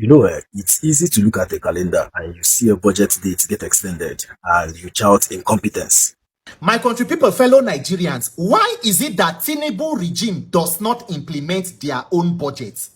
It's easy to look at a calendar and you see a budget date get extended and you shout incompetence. My country people, fellow Nigerians, why is it that Tinubu regime does not implement their own budgets?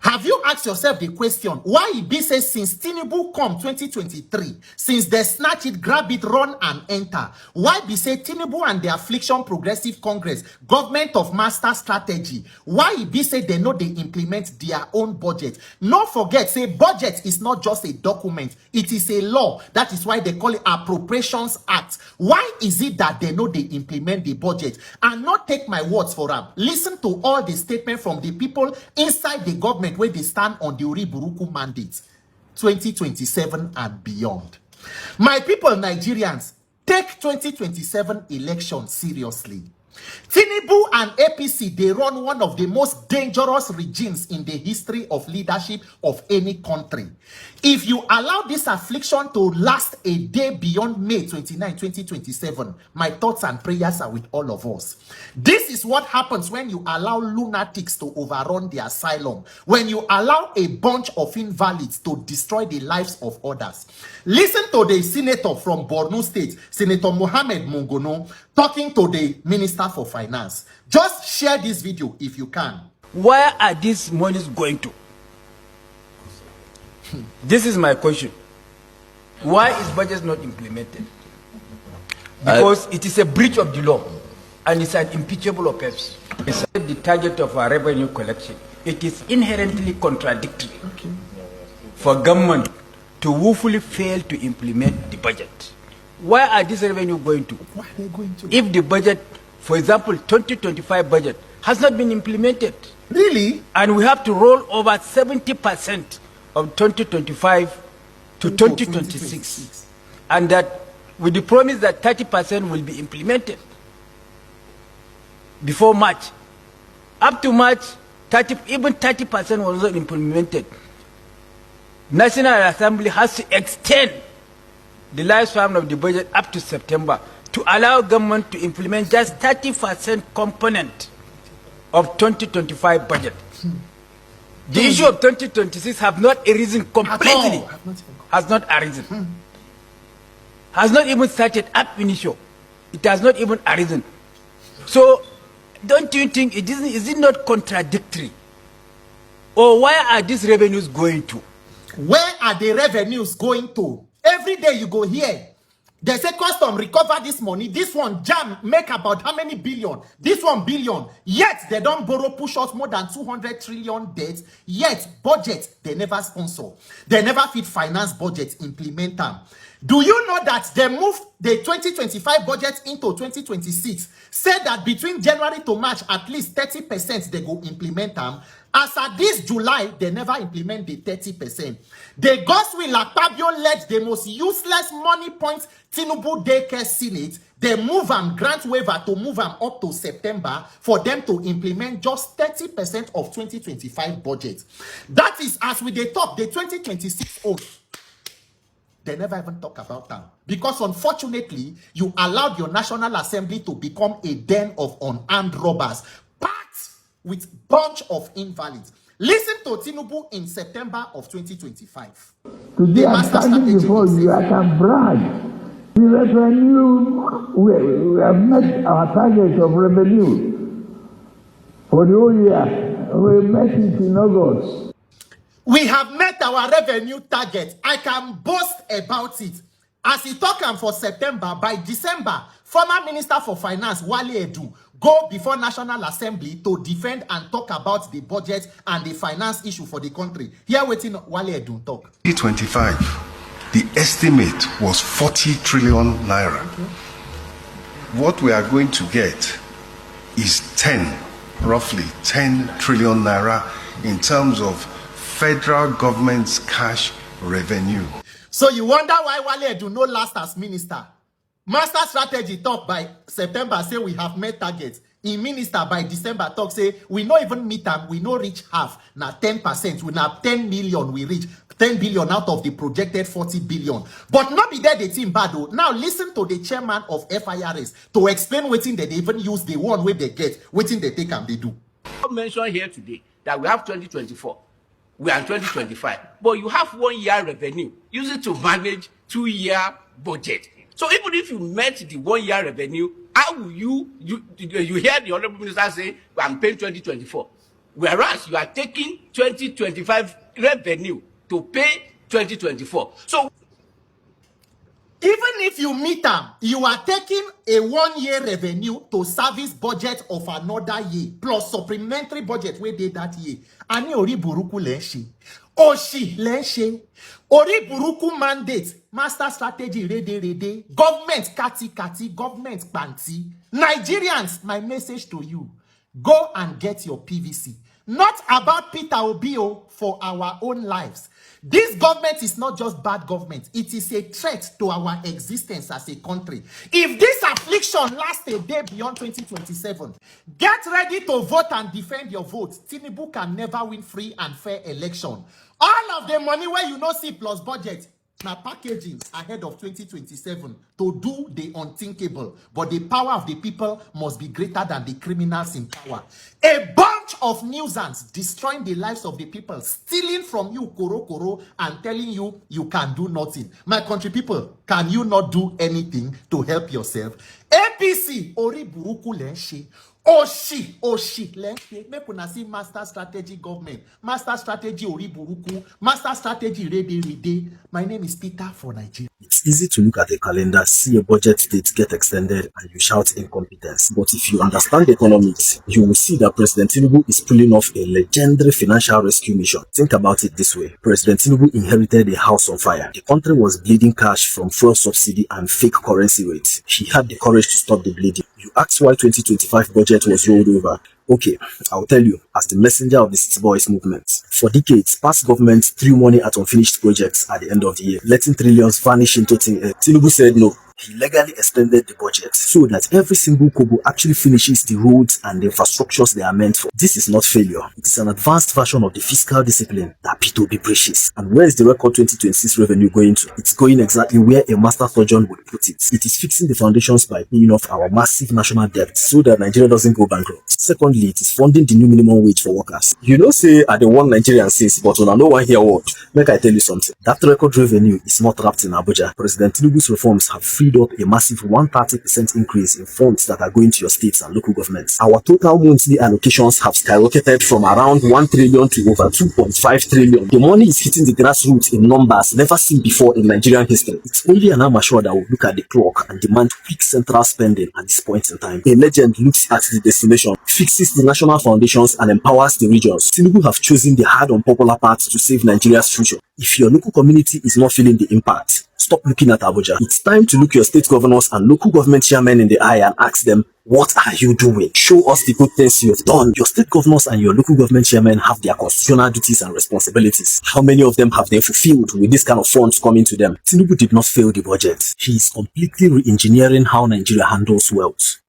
Have you asked yourself the question, why it be say since Tinubu come 2023, since they snatch it, grab it, run and enter, why be say Tinubu and the Affliction Progressive Congress, government of master strategy, why it be say they know they implement their own budget? Not forget, say budget is not just a document, it is a law. That is why they call it Appropriations Act. Why is it that they know they implement the budget? And not take my words for them. Listen to all the statements from the people inside the government where they stand on the Uriburuku mandate 2027 and beyond. My people, Nigerians, take 2027 election seriously. Tinubu and APC, they run one of the most dangerous regimes in the history of leadership of any country. If you allow this affliction to last a day beyond May 29, 2027, my thoughts and prayers are with all of us. This is what happens when you allow lunatics to overrun the asylum, when you allow a bunch of invalids to destroy the lives of others. Listen to the senator from Borno State, Senator Mohammed Mongono, talking to the Minister for Finance. Just share this video if you can. Where are these monies going to? This is my question. Why is budget not implemented? Because it is a breach of the law and it's an impeachable offense. It's the target of our revenue collection. It is inherently contradictory for government to woefully fail to implement the budget. Where are these revenue going to? Where are they going to? If the budget, for example, 2025 budget has not been implemented. Really? And we have to roll over 70% of 2025 to 2026. And that with the promise that 30% will be implemented before March. Up to March, even 30% was not implemented. National Assembly has to extend the lifespan of the budget up to September to allow government to implement just 30% component of 2025 budget. The issue of 2026 have not arisen completely. Has not arisen. Has not even started up initial. It has not even arisen. So, don't you think is it not contradictory? Or where are these revenues going to? Where are the revenues going to? Every day you go here, they say custom recover this money. This one jam make about how many billion? This 1 billion. Yet they don't borrow push us more than 200 trillion debt. Yet budget they never sponsor. They never fit finance budget implement them. Do you know that they moved the 2025 budget into 2026? Said that between January to March, at least 30% they go implement them. As at this July, they never implement the 30%. The Godswill Akpabio led the most useless money points Tinubu daycare Senate. They move and grant waiver to move them up to September for them to implement just 30% of 2025 budget. That is, as we they talk, the 2026 own. They never even talk about that. Because unfortunately, you allowed your National Assembly to become a den of unarmed robbers, packed with bunch of invalids. Listen to Tinubu in September of 2025. Today I'm standing before you, I can brag. The revenue, we have met our target of revenue for the whole year. We met it in August. We have met our revenue target. I can boast about it. As he talk for September, by December, former Minister for Finance, Wale Edu, go before National Assembly to defend and talk about the budget and the finance issue for the country. Here waiting Wale Edu talk. 2025, the estimate was 40 trillion naira. Okay. What we are going to get is roughly 10 trillion naira in terms of federal government's cash revenue. So you wonder why Wale Edu no last as minister? Master strategy talk by September say we have met targets. In minister by December talk say we no even meet them, we no reach half. Now 10%, we now 10 million we reach. 10 billion out of the projected 40 billion. But not be there the team bad though. Now listen to the chairman of FIRS to explain what they even use the one way they get, what they take and they do. I mentioned here today that we have 2024. We are in 2025. But you have 1 year revenue. Use it to manage 2-year budget. So even if you met the 1 year revenue, how will you hear the Honorable Minister say, I'm paying 2024. Whereas you are taking 2025 revenue to pay 2024. So even if you meet them, you are taking a 1 year revenue to service budget of another year plus supplementary budget where they that year. Ani ori buruku lenshi. Oshi lenshi. Ori buruku mandate. Master strategy rede. Government kati. Government panti. Nigerians, my message to you. Go and get your PVC. Not about Peter Obio for our own lives. This government is not just bad government. It is a threat to our existence as a country. If this affliction lasts a day beyond 2027, get ready to vote and defend your vote. Tinubu can never win free and fair election. All of the money where you know see plus budget, now packaging ahead of 2027 to do the unthinkable. But the power of the people must be greater than the criminals in power. A bunch of nuisance destroying the lives of the people, stealing from you koro and telling you you can do nothing. My country people, can you not do anything to help yourself? APC, Ori Buruku Lenshi. Oshi, make una see master strategy government, master strategy Ori Buruku, master strategy Rede. My name is Peter for Nigeria. It's easy to look at a calendar, see a budget date get extended, and you shout incompetence. But if you understand economics, you will see that President Tinubu is pulling off a legendary financial rescue mission. Think about it this way. President Tinubu inherited a house on fire. The country was bleeding cash from fuel subsidy and fake currency rates. He had the courage to stop the bleeding. You asked why 2025 budget was rolled over. Okay, I'll tell you, as the messenger of the City Boys movement. For decades, past governments threw money at unfinished projects at the end of the year, letting trillions vanish into thin air. Tinubu said no. He legally extended the budget so that every single kobo actually finishes the roads and the infrastructures they are meant for. This is not failure. It is an advanced version of the fiscal discipline that P2B preaches. And where is the record 2026 revenue going to? It's going exactly where a master surgeon would put it. It is fixing the foundations by paying off our massive national debt so that Nigeria doesn't go bankrupt. Secondly, it is funding the new minimum wage for workers. You know, say I the one Nigerian since, but when I know one here word, make I tell you something. That record revenue is not trapped in Abuja. President Tinubu's reforms have freed up a massive 130% increase in funds that are going to your states and local governments. Our total monthly allocations have skyrocketed from around 1 trillion to over 2.5 trillion. The money is hitting the grassroots in numbers never seen before in Nigerian history. It's only an amateur that will look at the clock and demand quick central spending at this point in time. A legend looks at the destination, fixes the national foundations and empowers the regions. Tinubu have chosen the hard unpopular path to save Nigeria's future. If your local community is not feeling the impact, stop looking at Abuja. It's time to look your state governors and local government chairmen in the eye and ask them, what are you doing? Show us the good things you have done. Your state governors and your local government chairmen have their constitutional duties and responsibilities. How many of them have they fulfilled with this kind of funds coming to them? Tinubu did not fail the budget. He is completely re-engineering how Nigeria handles wealth.